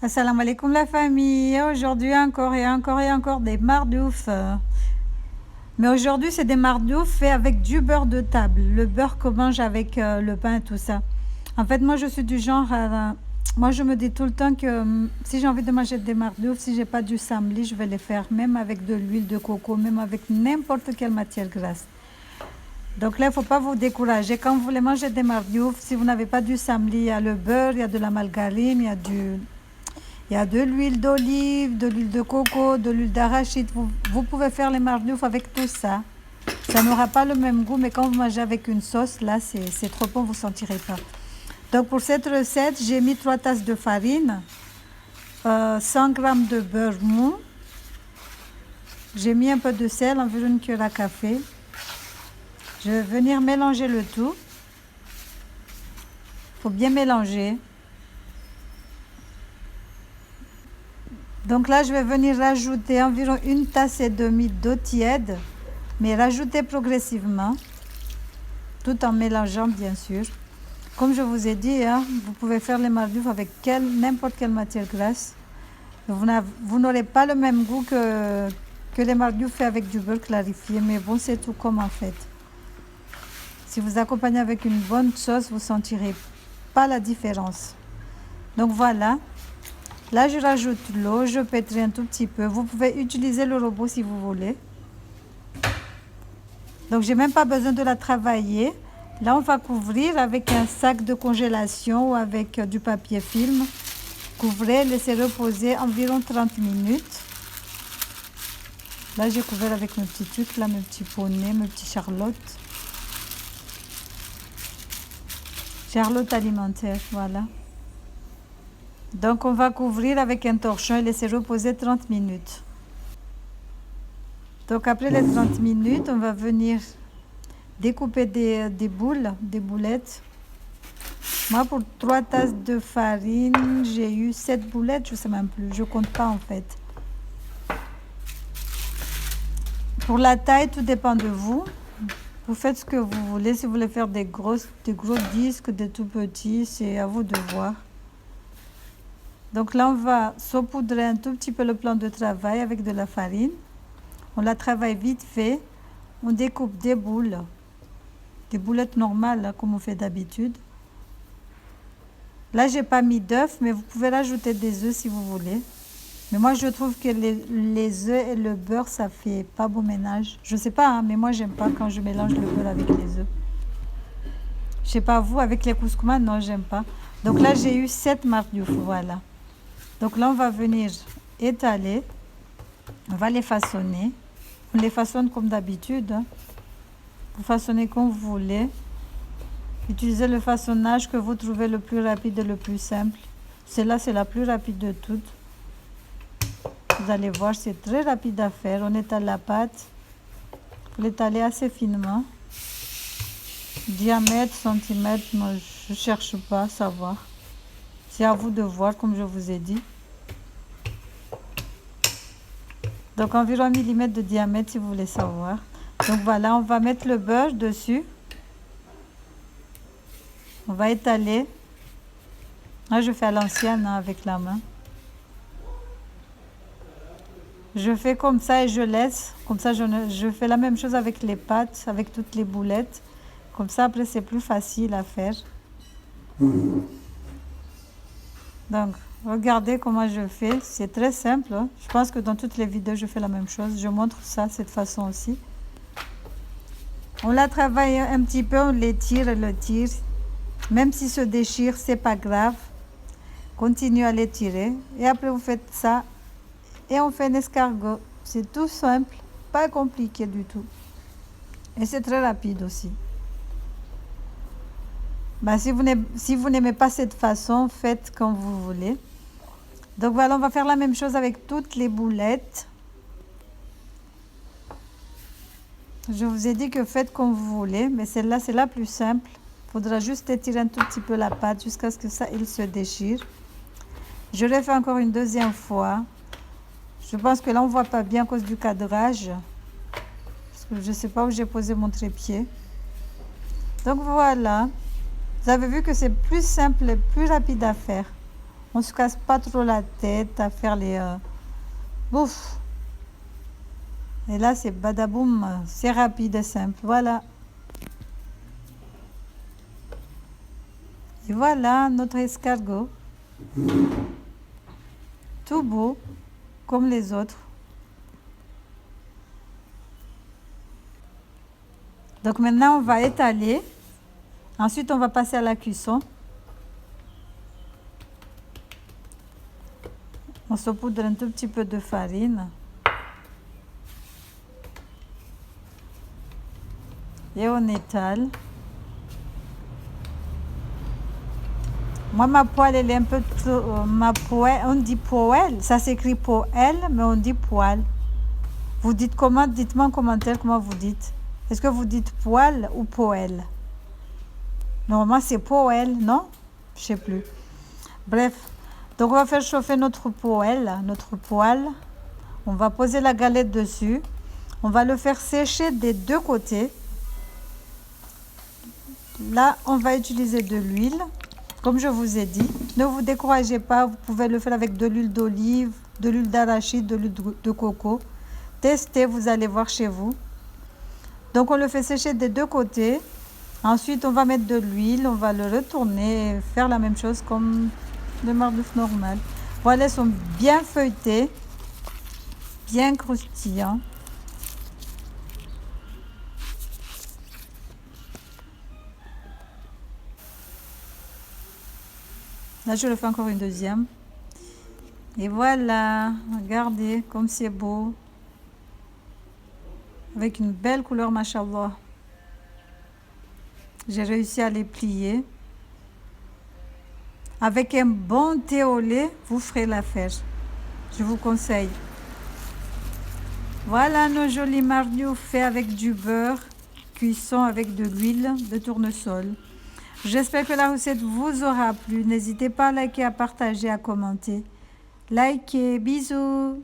Assalamu alaikum la famille. Aujourd'hui encore et encore et encore des mardouf. Mais aujourd'hui c'est des mardouf faits avec du beurre de table. Le beurre qu'on mange avec le pain et tout ça. En fait moi je suis du genre moi je me dis tout le temps que si j'ai envie de manger des mardouf, si j'ai pas du samli, je vais les faire même avec de l'huile de coco, même avec n'importe quelle matière grasse. Donc là, il ne faut pas vous décourager. Quand vous voulez manger des mardouf, si vous n'avez pas du samli, il y a le beurre, il y a de la margarine, il y a de l'huile d'olive, de l'huile de coco, de l'huile d'arachide. Vous pouvez faire les mardouf avec tout ça. Ça n'aura pas le même goût, mais quand vous mangez avec une sauce, là, c'est trop bon, vous ne sentirez pas. Donc pour cette recette, j'ai mis 3 tasses de farine, 100 g de beurre mou. J'ai mis un peu de sel, environ une cuillère à café. Je vais venir mélanger le tout. Il faut bien mélanger. Donc là, je vais venir rajouter environ 1,5 tasse d'eau tiède, mais rajouter progressivement, tout en mélangeant bien sûr. Comme je vous ai dit, hein, vous pouvez faire les mardouf avec n'importe quelle matière grasse. Vous n'aurez pas le même goût que les mardouf faits avec du beurre clarifié, mais bon, c'est tout comme en fait. Si vous accompagnez avec une bonne sauce, vous ne sentirez pas la différence. Donc voilà. Là, je rajoute l'eau, je pétris un tout petit peu. Vous pouvez utiliser le robot si vous voulez. Donc, j'ai même pas besoin de la travailler. Là, on va couvrir avec un sac de congélation ou avec du papier film. Couvrez, laissez reposer environ 30 minutes. Là, j'ai couvert avec mes petits trucs, là, mes petits poneys, mes petits charlottes. Charlotte alimentaire, voilà. Donc on va couvrir avec un torchon et laisser reposer 30 minutes. Donc après les 30 minutes, on va venir découper des boulettes. Moi pour 3 tasses de farine, j'ai eu 7 boulettes, je ne sais même plus, je ne compte pas en fait. Pour la taille, tout dépend de vous. Vous faites ce que vous voulez. Si vous voulez faire des gros disques, des tout petits, c'est à vous de voir. Donc là, on va saupoudrer un tout petit peu le plan de travail avec de la farine. On la travaille vite fait. On découpe des boulettes normales, là, comme on fait d'habitude. Là, j'ai pas mis d'œufs, mais vous pouvez rajouter des œufs si vous voulez. Mais moi, je trouve que les œufs et le beurre, ça fait pas bon ménage. Je sais pas, hein, mais moi, j'aime pas quand je mélange le beurre avec les œufs. Je sais pas vous, avec les couscous, non, j'aime pas. Donc là, j'ai eu 7 mardouf, voilà. Donc là, on va venir étaler. On va les façonner. On les façonne comme d'habitude. Hein. Vous façonnez comme vous voulez. Utilisez le façonnage que vous trouvez le plus rapide et le plus simple. Celle-là, c'est la plus rapide de toutes. Vous allez voir, c'est très rapide à faire. On étale la pâte. Vous l'étalez assez finement. Diamètre, centimètre, moi, je ne cherche pas à savoir. C'est à vous de voir, comme je vous ai dit. Donc environ 1 mm de diamètre si vous voulez savoir. Donc voilà, on va mettre le beurre dessus. On va étaler. Là, je fais à l'ancienne hein, avec la main. Je fais comme ça et je laisse. Comme ça, je fais la même chose avec les pâtes, avec toutes les boulettes. Comme ça, après, c'est plus facile à faire. Donc, regardez comment je fais. C'est très simple. Hein. Je pense que dans toutes les vidéos, je fais la même chose. Je montre ça cette façon aussi. On la travaille un petit peu, on l'étire et le tire. Même s'il se déchire, c'est pas grave. Continuez à l'étirer. Et après, vous faites ça. Et on fait un escargot. C'est tout simple, pas compliqué du tout. Et c'est très rapide aussi. Ben, si vous n'aimez pas cette façon, faites comme vous voulez. Donc voilà, on va faire la même chose avec toutes les boulettes. Je vous ai dit que faites comme vous voulez, mais celle-là, c'est la plus simple. Il faudra juste étirer un tout petit peu la pâte jusqu'à ce que ça, il se déchire. Je le fais encore une deuxième fois. Je pense que là, on ne voit pas bien à cause du cadrage. Parce que je ne sais pas où j'ai posé mon trépied. Donc voilà. Vous avez vu que c'est plus simple et plus rapide à faire. On se casse pas trop la tête à faire les bouffe. Et là, c'est badaboum, c'est rapide et simple. Voilà. Et voilà notre escargot. Tout beau, comme les autres. Donc maintenant, on va étaler. Ensuite, on va passer à la cuisson. On saupoudre un tout petit peu de farine. Et on étale. Moi, ma poêle, elle est un peu trop... ma poêle, on dit poêle. Ça s'écrit poêle, mais on dit poêle. Vous dites comment? Dites-moi en commentaire comment vous dites. Est-ce que vous dites poêle ou poêle? Normalement, c'est poêle, non? Je sais plus. Bref. Donc, on va faire chauffer notre poêle, notre poêle. On va poser la galette dessus. On va le faire sécher des deux côtés. Là, on va utiliser de l'huile. Comme je vous ai dit, ne vous découragez pas. Vous pouvez le faire avec de l'huile d'olive, de l'huile d'arachide, de l'huile de coco. Testez, vous allez voir chez vous. Donc, on le fait sécher des deux côtés. Ensuite, on va mettre de l'huile. On va le retourner et faire la même chose comme le mardouf normal. Voilà, ils sont bien feuilletés, bien croustillants. Là, je le fais encore une deuxième. Et voilà, regardez comme c'est beau. Avec une belle couleur, machallah. J'ai réussi à les plier. Avec un bon thé au lait, vous ferez l'affaire. Je vous conseille. Voilà nos jolis mardoufs faits avec du beurre, cuisson avec de l'huile de tournesol. J'espère que la recette vous aura plu. N'hésitez pas à liker, à partager, à commenter. Likez, bisous!